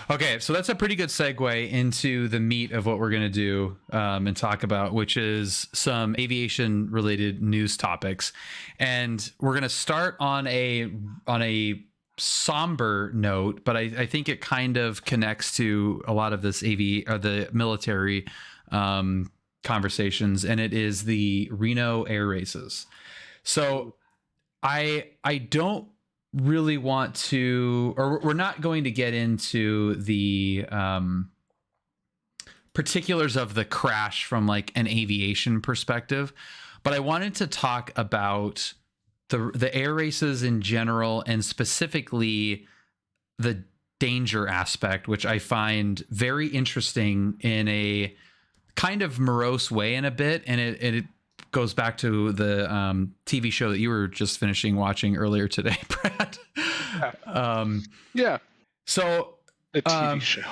Okay, so that's a pretty good segue into the meat of what we're going to do and talk about, which is some aviation related news topics. And we're going to start on a somber note, but I think it kind of connects to a lot of this the military conversations, and it is the Reno air races. So I don't really want to, or we're not going to get into the particulars of the crash from like an aviation perspective, but I wanted to talk about the air races in general, and specifically the danger aspect, which I find very interesting in a kind of morose way in a bit, and it goes back to the TV show that you were just finishing watching earlier today, Brad. Yeah. So the TV show.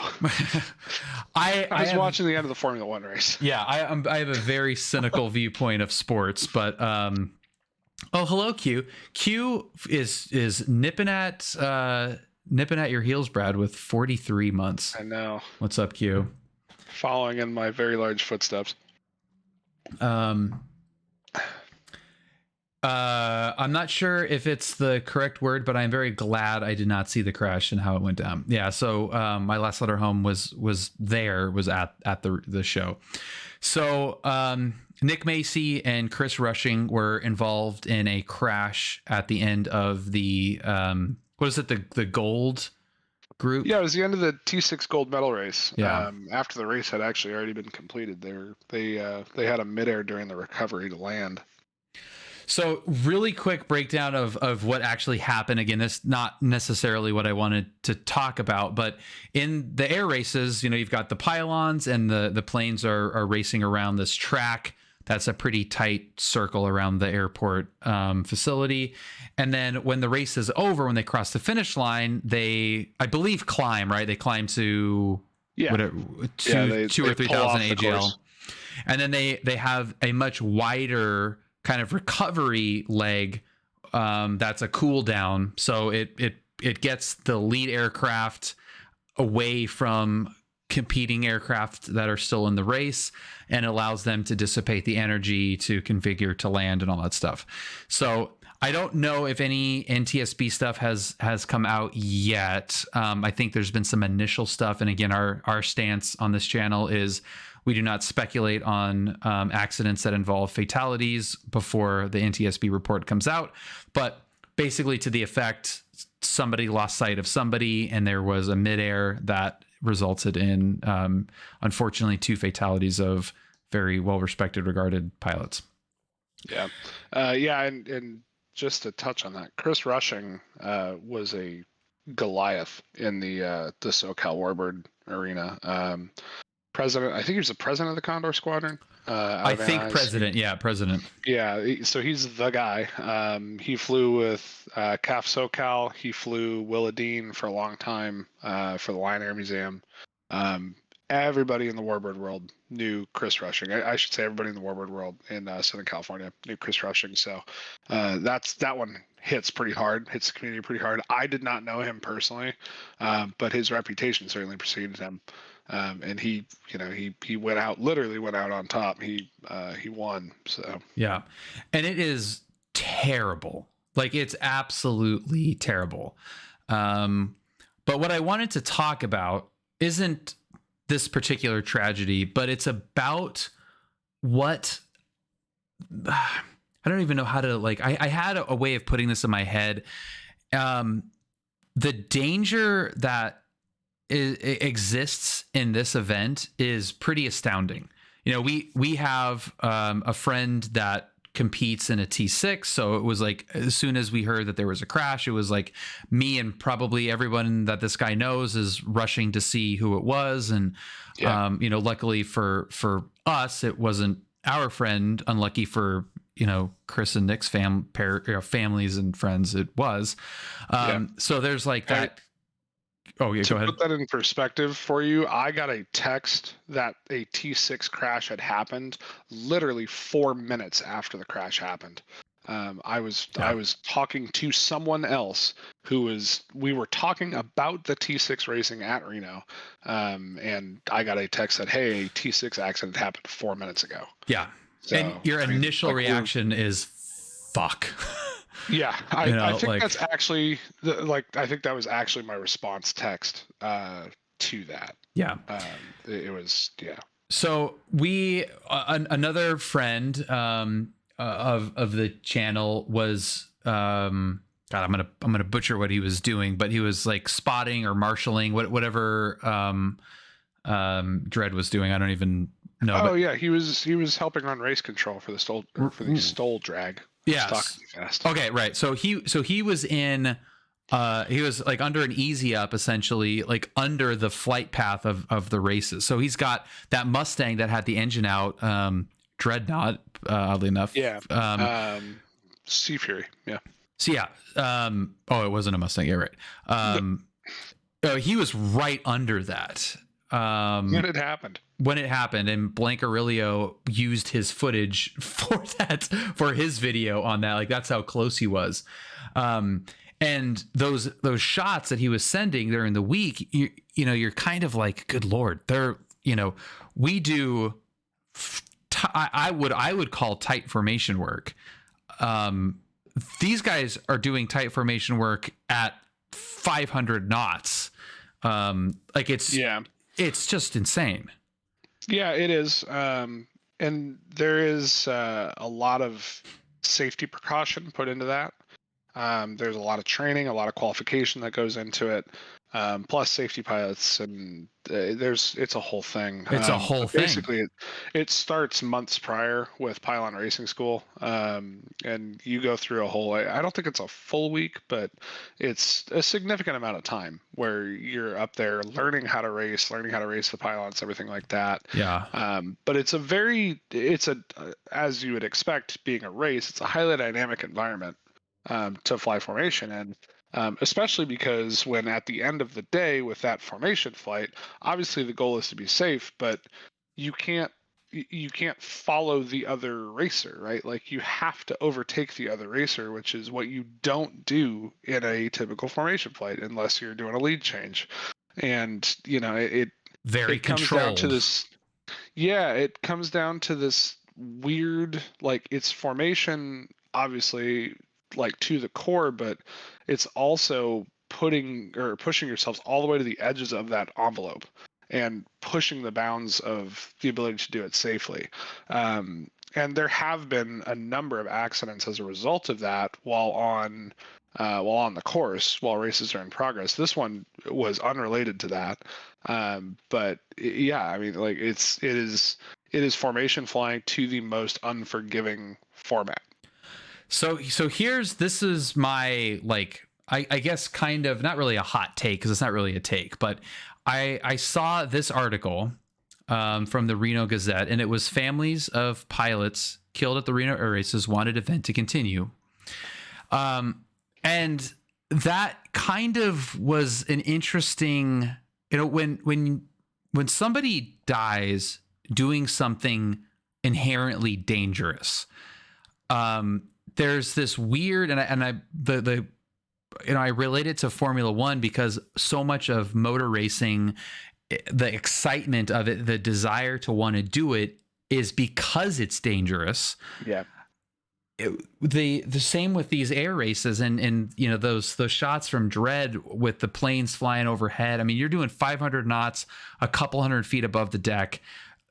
I was watching the end of the Formula One race. Yeah, I have a very cynical viewpoint of sports, but oh, hello, Q. Q is nipping at your heels, Brad, with 43 months. I know. What's up, Q? Following in my very large footsteps. I'm not sure if it's the correct word, but I'm very glad I did not see the crash and how it went down. Yeah. So, my last letter home was at the show. So, Nick Macy and Chris Rushing were involved in a crash at the end of the, what is it? The gold group? Yeah, it was the end of the T-6 gold medal race. Yeah. After the race had actually already been completed, they had a midair during the recovery to land. So really quick breakdown of what actually happened. Again, that's not necessarily what I wanted to talk about, but in the air races, you've got the pylons and the planes are racing around this track. That's a pretty tight circle around the airport facility. And then when the race is over, when they cross the finish line, they, I believe, climb, right? They climb to two or 3,000 AGL. And then they have a much wider kind of recovery leg that's a cool down. So it gets the lead aircraft away from competing aircraft that are still in the race and allows them to dissipate the energy to configure to land and all that stuff. So I don't know if any NTSB stuff has come out yet. I think there's been some initial stuff. And again, our stance on this channel is we do not speculate on accidents that involve fatalities before the NTSB report comes out. But basically to the effect, somebody lost sight of somebody and there was a midair that resulted in, unfortunately, 2 fatalities of very well-respected, regarded pilots. Yeah. And just to touch on that, Chris Rushing was a Goliath in the SoCal Warbird arena. President, I think he was the president of the Condor Squadron. President. Yeah, so he's the guy. He flew with CAF SoCal. He flew Willa Dean for a long time for the Lion Air Museum. Everybody in the Warbird world knew Chris Rushing. I should say everybody in the Warbird world in Southern California knew Chris Rushing. So that one hits pretty hard, hits the community pretty hard. I did not know him personally, but his reputation certainly preceded him. And he literally went out on top. He won. So yeah, and it is terrible. Like, it's absolutely terrible. But what I wanted to talk about isn't this particular tragedy, but it's about what I don't even know how to, like, I had a way of putting this in my head. The danger that exists in this event is pretty astounding. We have a friend that competes in a T-6, so it was like, as soon as we heard that there was a crash, it was like me and probably everyone that this guy knows is rushing to see who it was. And luckily for us, it wasn't our friend. Unlucky for Chris and Nick's families and friends, it was. So there's like that. Oh, yeah, go ahead. To put that in perspective for you, I got a text that a T-6 crash had happened literally 4 minutes after the crash happened. I was talking to someone else we were talking about the T6 racing at Reno, and I got a text that, hey, a T6 accident happened 4 minutes ago. Yeah. So, and your initial reaction is fuck. Yeah, I think like, that's actually I think that was actually my response text to that. Yeah. It was, yeah. So we another friend of the channel was God, I'm gonna butcher what he was doing, but he was like spotting or marshaling whatever Dread was doing. I don't even know. Oh, yeah, he was helping run race control for the stole drag. Yes. Fast. Okay, right. So he was in he was like under an easy up, essentially, like under the flight path of the races. So he's got that Mustang that had the engine out, Dreadnought, oddly enough. Yeah. Sea Fury. Yeah. So yeah. Oh, it wasn't a Mustang. Yeah, right. He was right under that. When it happened. And Blank Aurelio used his footage for his video on that. Like, that's how close he was. And those shots that he was sending during the week, you know, you're kind of like, good Lord, they're, you know, we do, I would call tight formation work. These guys are doing tight formation work at 500 knots. Like it's just insane. Yeah, it is. And there is a lot of safety precaution put into that. There's a lot of training, a lot of qualification that goes into it, plus safety pilots, and it's a whole thing. It's a whole thing. Basically, it starts months prior with pylon racing school, and you go through a whole. I don't think it's a full week, but it's a significant amount of time where you're up there learning how to race the pylons, everything like that. Yeah. But as you would expect, being a race, it's a highly dynamic environment. To fly formation, and especially because when at the end of the day with that formation flight, obviously the goal is to be safe, but you can't follow the other racer, right? Like, you have to overtake the other racer, which is what you don't do in a typical formation flight unless you're doing a lead change. And you know, it comes down to this. Yeah, it comes down to this weird, like, it's formation, obviously, like, to the core, but it's also pushing yourselves all the way to the edges of that envelope and pushing the bounds of the ability to do it safely. And there have been a number of accidents as a result of that while on the course, while races are in progress. This one was unrelated to that. But yeah, I mean, like, it is formation flying to the most unforgiving format. So this is my, like, I guess kind of not really a hot take, because it's not really a take, but I saw this article from the Reno Gazette, and it was families of pilots killed at the Reno Air Races wanted event to continue. And that kind of was an interesting, you know, when somebody dies doing something inherently dangerous, there's this weird, I relate it to Formula One because so much of motor racing, the excitement of it, the desire to want to do it, is because it's dangerous. Yeah. The same with these air races and you know, those shots from Dread with the planes flying overhead. I mean, you're doing 500 knots, a couple hundred feet above the deck.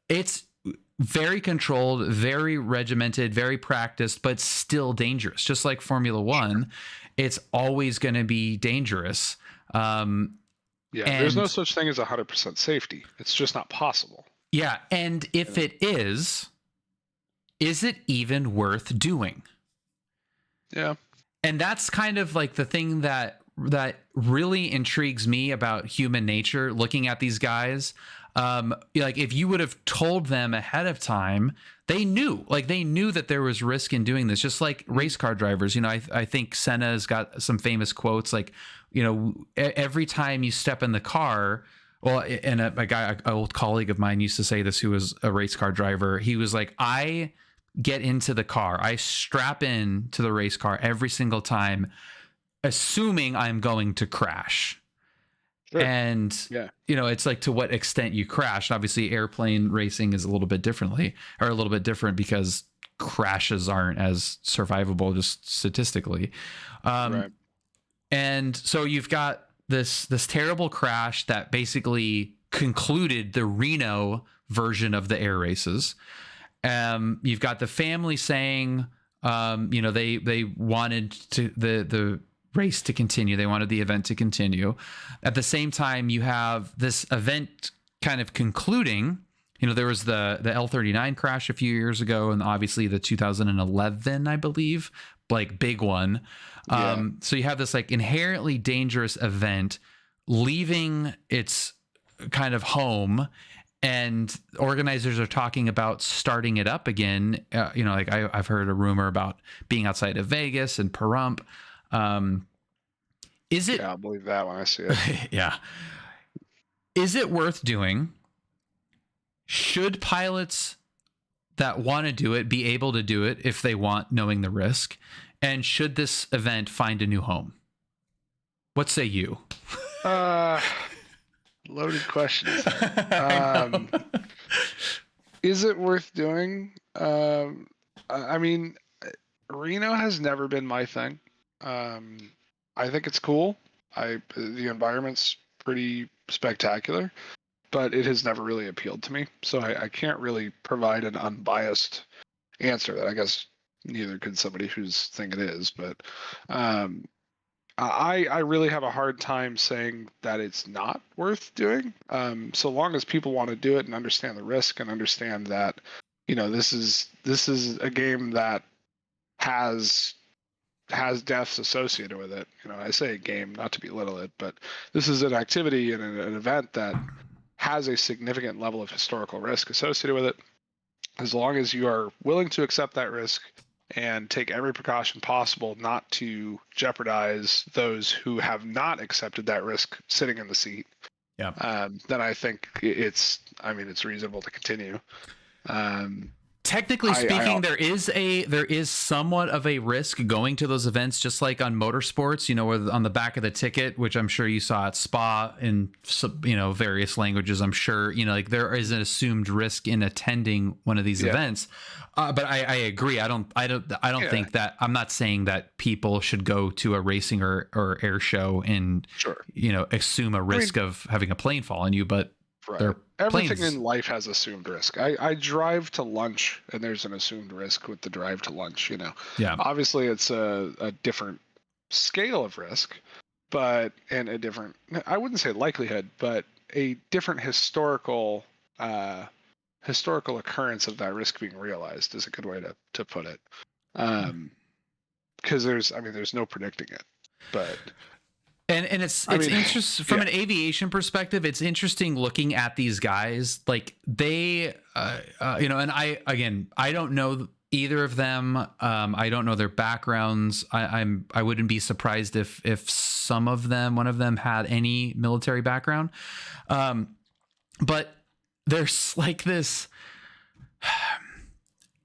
It's very controlled, very regimented, very practiced, but still dangerous. Just like Formula One, it's always going to be dangerous. There's no such thing as 100% safety. It's just not possible. Yeah, and if it is it even worth doing? Yeah. And that's kind of like the thing that really intrigues me about human nature, looking at these guys. Like, if you would have told them ahead of time, they knew that there was risk in doing this, just like race car drivers. You know, I think Senna's got some famous quotes, like, you know, every time you step in the car, well, and an old colleague of mine used to say this, who was a race car driver. He was like, I get into the car, I strap in to the race car every single time, assuming I'm going to crash. Sure. And, Yeah. you know, it's like to what extent you crash. Obviously, airplane racing is a little bit different because crashes aren't as survivable just statistically. Right. And so you've got this terrible crash that basically concluded the Reno version of the air races. You've got the family saying, you know, they wanted to the race to continue. They wanted the event to continue. At the same time, you have this event kind of concluding. You know, there was the L-39 crash a few years ago, and obviously the 2011, I believe, like big one. Yeah. So you have this like inherently dangerous event leaving its kind of home, and organizers are talking about starting it up again. You know, like I've heard a rumor about being outside of Vegas and Pahrump. Is it? Yeah, I'll believe that when I see it. Yeah. Is it worth doing? Should pilots that want to do it be able to do it if they want, knowing the risk? And should this event find a new home? What say you? Loaded questions. Is it worth doing? I mean, Reno has never been my thing. I think it's cool. The environment's pretty spectacular, but it has never really appealed to me. So I can't really provide an unbiased answer that I guess neither could somebody who's think it is. But I really have a hard time saying that it's not worth doing. So long as people want to do it and understand the risk and understand that, you know, this is a game that has deaths associated with it. You know, I say a game not to belittle it, but this is an activity and an event that has a significant level of historical risk associated with it. As long as you are willing to accept that risk and take every precaution possible not to jeopardize those who have not accepted that risk sitting in the seat, then I think it's reasonable to continue. Technically speaking, there is somewhat of a risk going to those events, just like on motorsports, you know, where on the back of the ticket, which I'm sure you saw at Spa in, you know, various languages, I'm sure, you know, like there is an assumed risk in attending one of these events. But I agree. I don't think that, I'm not saying that people should go to a racing or air show and, you know, assume a risk of having a plane fall on you, but everything in life has assumed risk. I drive to lunch and there's an assumed risk with the drive to lunch, you know. Yeah. Obviously it's a different scale of risk, but and a different, I wouldn't say likelihood, but a different historical occurrence of that risk being realized is a good way to put it. Because there's no predicting it. But And it's interesting from an aviation perspective. It's interesting looking at these guys, like they, you know, and I don't know either of them. I don't know their backgrounds. I wouldn't be surprised if one of them had any military background. But there's like this,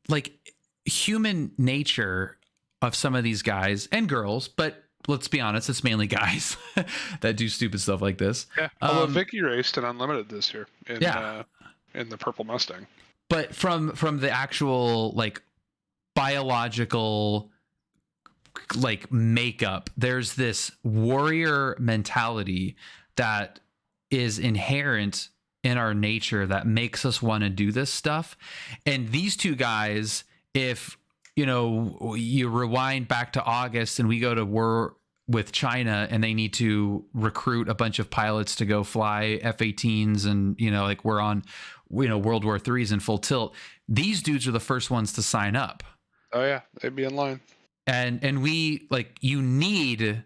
like human nature of some of these guys and girls, but let's be honest, it's mainly guys that do stupid stuff like this. Yeah. Although Vicky raced in Unlimited this year in the Purple Mustang. But from the actual like biological like makeup, there's this warrior mentality that is inherent in our nature that makes us want to do this stuff. And these two guys, if you know, you rewind back to August and we go to war with China and they need to recruit a bunch of pilots to go fly F-18s and, you know, like we're on, you know, World War III's in full tilt. These dudes are the first ones to sign up. Oh yeah, they'd be in line. And we like, you need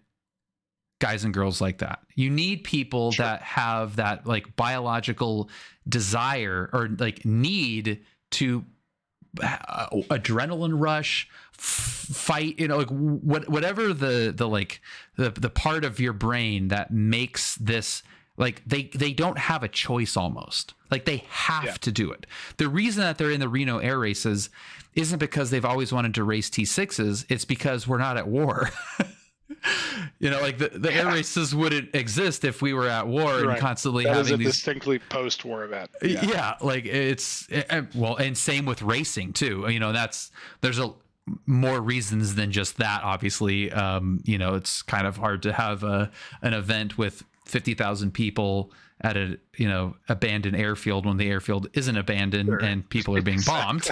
guys and girls like that. You need people that have that like biological desire or like need to adrenaline rush, fight, you know, like whatever the part of your brain that makes this Like they don't have a choice almost. Like they have to do it. The reason that they're in the Reno air races isn't because they've always wanted to race T6s. It's because we're not at war. Like the air races wouldn't exist if we were at war and constantly that having is a these distinctly post-war event. Yeah, like it's well, and same with racing too. There's more reasons than just that. Obviously, it's kind of hard to have an event with 50,000 people at a abandoned airfield when the airfield isn't abandoned and people are being bombed.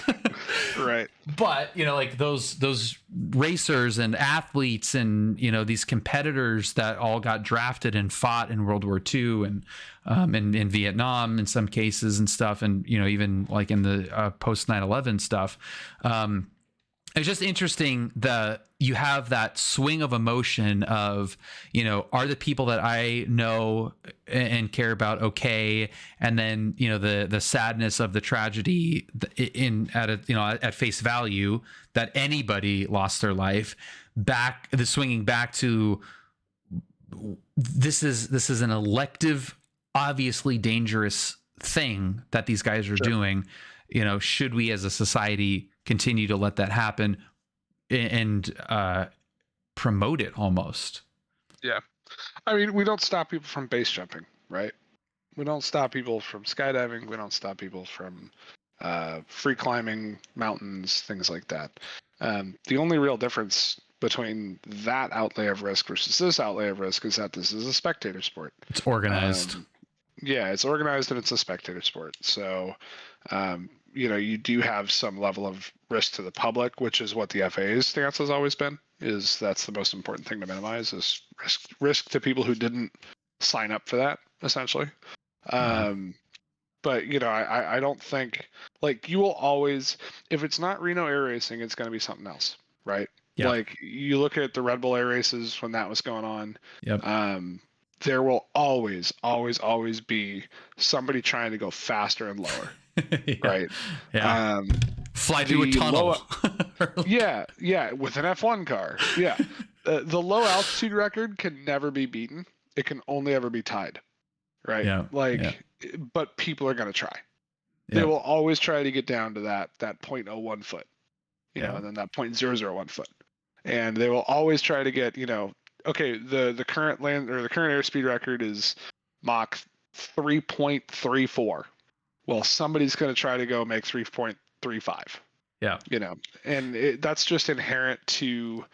Right. But like those racers and athletes and these competitors that all got drafted and fought in World War II and in Vietnam in some cases and stuff, and even like in the post 9/11 stuff. It's just interesting that you have that swing of emotion of, are the people that I know and care about okay? And then, the sadness of the tragedy at face value that anybody lost their life, swinging back to this is an elective, obviously dangerous thing that these guys are doing. Should we as a society continue to let that happen and promote it almost? Yeah. I mean, we don't stop people from base jumping, right? We don't stop people from skydiving. We don't stop people from free climbing mountains, things like that. The only real difference between that outlay of risk versus this outlay of risk is that this is a spectator sport. It's organized. It's organized and it's a spectator sport. So, you do have some level of risk to the public, which is what the FAA's stance has always been, is that's the most important thing to minimize is risk to people who didn't sign up for that, essentially. But, I don't think, like, you will always, if it's not Reno Air Racing, it's going to be something else, right? Yeah. Like, you look at the Red Bull Air Races when that was going on. Yep. There will always, always, always be somebody trying to go faster and lower. Right. Yeah. Fly through a tunnel. With an F1 car. Yeah. The low altitude record can never be beaten. It can only ever be tied. Right. Yeah. But people are going to try. They will always try to get down to that 0.01 foot, and then that 0.001 foot. And they will always try to get, okay, the current the current airspeed record is Mach 3.34. Well, somebody's going to try to go make 3.35. Yeah. And that's just inherent to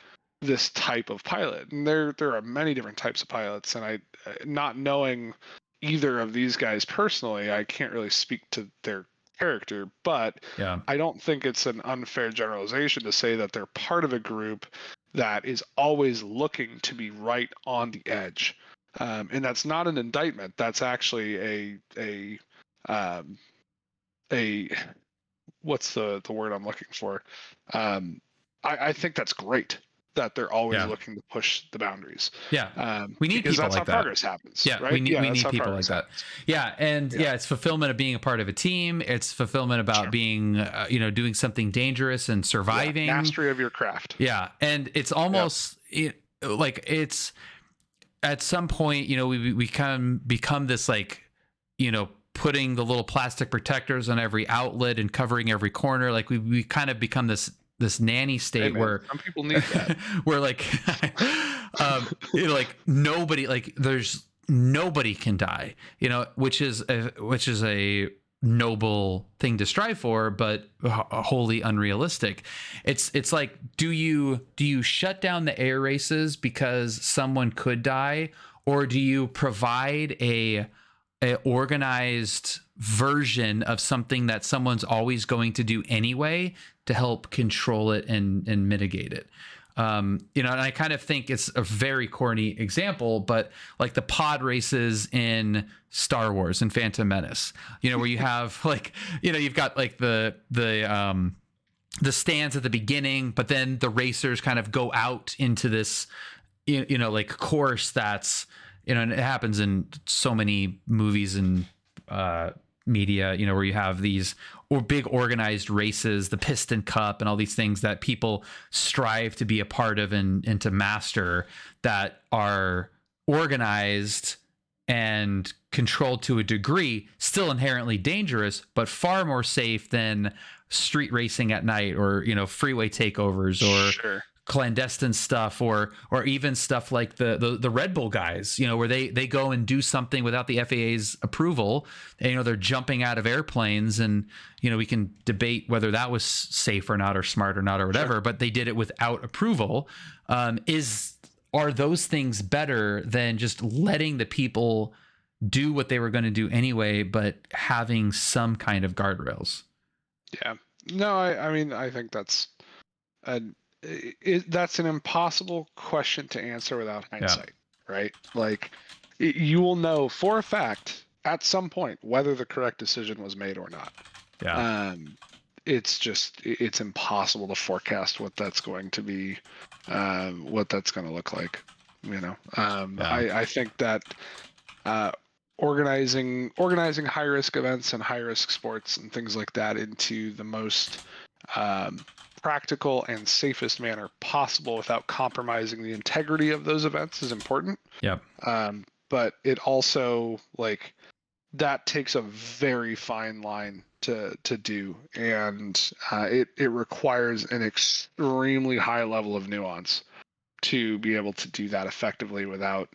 this type of pilot. And there are many different types of pilots. And I, not knowing either of these guys personally, I can't really speak to their character, but I don't think it's an unfair generalization to say that they're part of a group that is always looking to be right on the edge. And that's not an indictment. That's actually a what's the word I'm looking for? I think that's great that they're always looking to push the boundaries. We need people that's like how that. progress happens. Right? we need people like that. It's fulfillment of being a part of a team. It's fulfillment about being doing something dangerous and surviving. Mastery of your craft. And it's almost it's at some point we can become this putting the little plastic protectors on every outlet and covering every corner. Like we kind of become this nanny state where some people need that. Where there's nobody can die, which is a noble thing to strive for, but wholly unrealistic. It's like, do you shut down the air races because someone could die, or do you provide a organized version of something that someone's always going to do anyway to help control it and mitigate it? And I kind of think it's a very corny example, but like the pod races in Star Wars and Phantom Menace, where you have you've got the stands at the beginning, but then the racers kind of go out into this, course that's, and it happens in so many movies and media, where you have these big organized races, the Piston Cup and all these things that people strive to be a part of and to master, that are organized and controlled to a degree, still inherently dangerous, but far more safe than street racing at night, or, you know, freeway takeovers, or Sure. clandestine stuff, or even stuff like the Red Bull guys, you know, where they go and do something without the FAA's approval, and, you know, they're jumping out of airplanes, and, you know, we can debate whether that was safe or not, or smart or not, or whatever, but they did it without approval. Are those things better than just letting the people do what they were going to do anyway, but having some kind of guardrails? Yeah. No, I mean, I think that's that's an impossible question to answer without hindsight, right? Like, you will know for a fact at some point whether the correct decision was made or not. Yeah. It's impossible to forecast what that's going to be, what that's going to look like, you know. I think that organizing high risk events and high risk sports and things like that into the most practical and safest manner possible without compromising the integrity of those events is important. Yep. But it also, like, that takes a very fine line to do, and it requires an extremely high level of nuance to be able to do that effectively without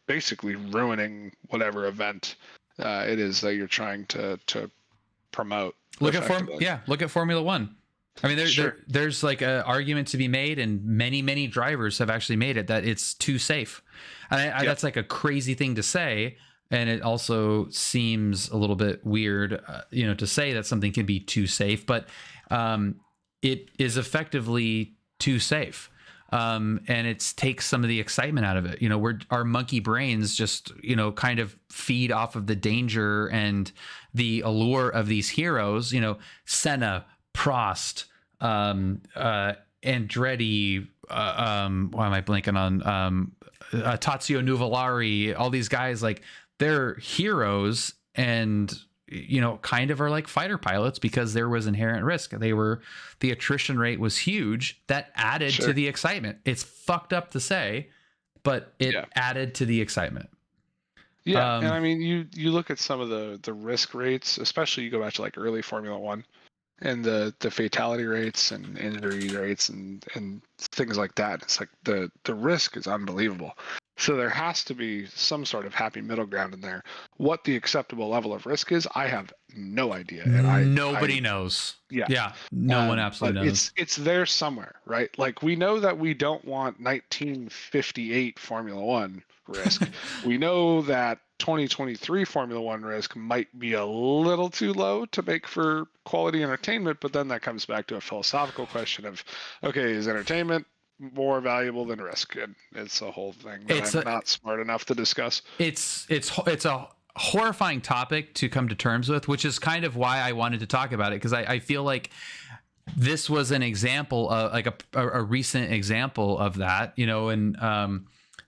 basically ruining whatever event it is that you're trying to promote. Look at Formula One. I mean, there's like an argument to be made, and many drivers have actually made it, that it's too safe. And that's like a crazy thing to say. And it also seems a little bit weird, you know, to say that something can be too safe, but it is effectively too safe. And it takes some of the excitement out of it. You know, our monkey brains just, you know, kind of feed off of the danger and the allure of these heroes. You know, Senna, Prost, Andretti, why am I blanking on, Tazio Nuvolari, all these guys, like, they're heroes, and, you know, kind of are like fighter pilots because there was inherent risk. The attrition rate was huge. That added to the excitement. It's fucked up to say, but it added to the excitement. Yeah. And I mean, you look at some of the risk rates, especially you go back to like early Formula One, and the fatality rates and injury rates and things like that. It's like the risk is unbelievable. So there has to be some sort of happy middle ground in there. What the acceptable level of risk is, I have no idea. And nobody knows. Yeah. Yeah. No one absolutely knows. It's there somewhere, right? Like, we know that we don't want 1958 Formula One risk. We know that 2023 Formula One risk might be a little too low to make for quality entertainment, but then that comes back to a philosophical question of, okay, is entertainment more valuable than risk? And it's a whole thing that I'm not smart enough to discuss. It's a horrifying topic to come to terms with, which is kind of why I wanted to talk about it, because I feel like this was an example of, like, a recent example of that, you know. And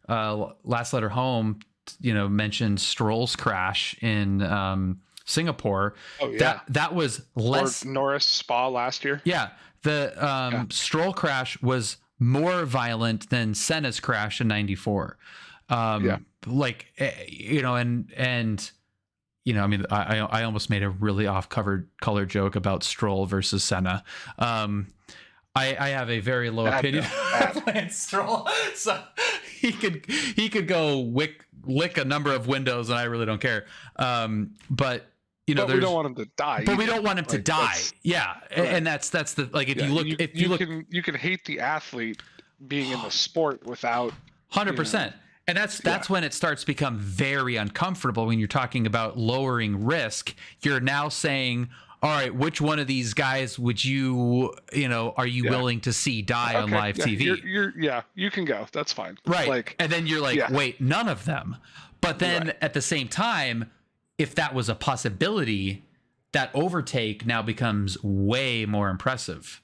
Last Letter Home, you know, mentioned Stroll's crash in Singapore. Oh yeah, that was less. Or Norris Spa last year. Yeah, the Stroll crash was more violent than Senna's crash in '94. Like, you know, and you know, I mean, I almost made a really color joke about Stroll versus Senna. I have a very low opinion of Lance Stroll, so he could go lick a number of windows, and I really don't care. But, you know, we don't want him to die. But we don't want him to die. Yeah, right. And that's the, like, if you can hate the athlete being in the sport without 100%. And that's when it starts to become very uncomfortable, when you're talking about lowering risk. You're now saying, all right, which one of these guys would are you willing to see die on live TV? You can go. That's fine. Right. Like, and then you're like, wait, none of them. But then at the same time, if that was a possibility, that overtake now becomes way more impressive.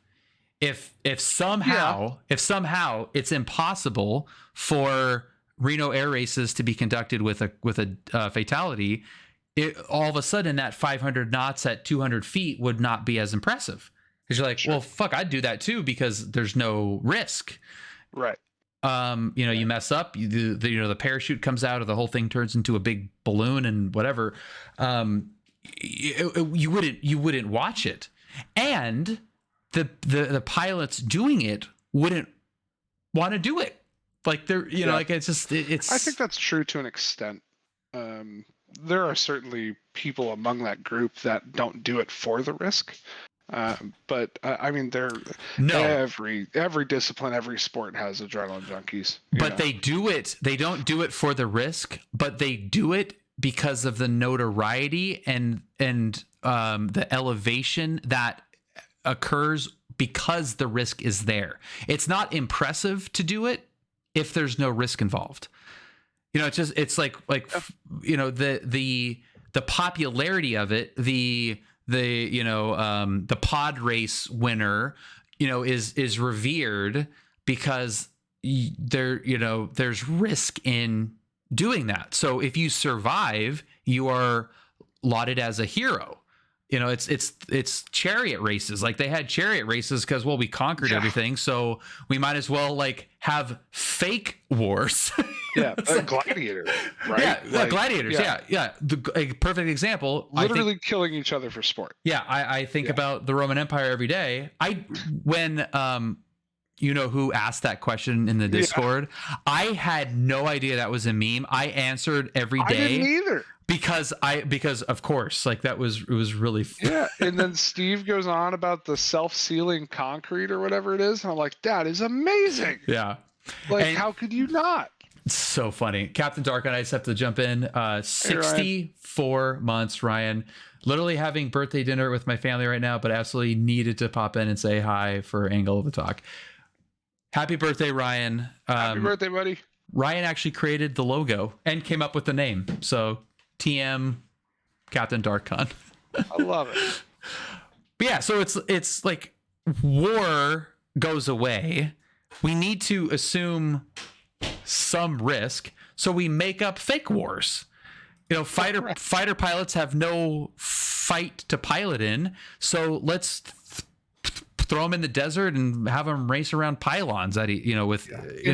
If somehow it's impossible for Reno air races to be conducted with a fatality, all of a sudden that 500 knots at 200 feet would not be as impressive, because you're like, well, fuck, I'd do that too, because there's no risk. Right. You mess up, the parachute comes out, or the whole thing turns into a big balloon and whatever. You wouldn't watch it, and the pilots doing it wouldn't want to do it. Like they're, like it's just it's. I think that's true to an extent. There are certainly people among that group that don't do it for the risk. But I mean, every discipline, every sport has adrenaline junkies. But they do it. They don't do it for the risk, but they do it because of the notoriety and the elevation that occurs because the risk is there. It's not impressive to do it if there's no risk involved. It's like the popularity of it, the pod race winner, is revered because there's risk in doing that. So if you survive, you are lauded as a hero. It's chariot races. Like they had chariot races because, we conquered everything. So we might as well have fake wars. Yeah. Gladiator, right? Yeah. Gladiators. Yeah. A perfect example. Literally killing each other for sport. Yeah. I think about the Roman Empire every day. When who asked that question in the Discord, I had no idea that was a meme. I answered every day. I didn't either. Because of course, it was really fun. Yeah, and then Steve goes on about the self-sealing concrete or whatever it is, and I'm like, that is amazing. Yeah, how could you not? It's so funny. Captain Dark, and I just have to jump in. 64 months, Ryan. Literally having birthday dinner with my family right now, but absolutely needed to pop in and say hi for Angle of the Talk. Happy birthday, Ryan. Happy birthday, buddy. Ryan actually created the logo and came up with the name. So TM Captain Darkcon. I love it. But yeah, so it's like war goes away. We need to assume some risk, so we make up fake wars. Fighter pilots have no fight to pilot in, so let's throw them in the desert and have them race around pylons with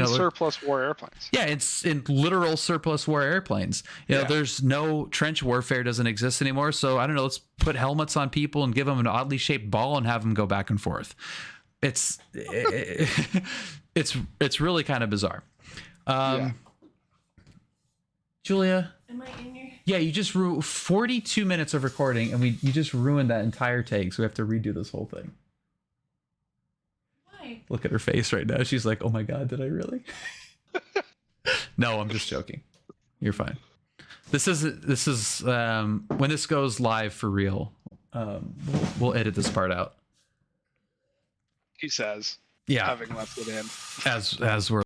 surplus war airplanes. Yeah, it's in literal surplus war airplanes. There's no trench warfare, doesn't exist anymore. So I don't know. Let's put helmets on people and give them an oddly shaped ball and have them go back and forth. It's really kind of bizarre. Julia, am I in here? Yeah, you just 42 minutes of recording, and you just ruined that entire take. So we have to redo this whole thing. Look at her face right now. She's like, oh my God, did I really? No, I'm just joking. You're fine. This is when this goes live for real, we'll edit this part out. He says, yeah, having left it in. As we're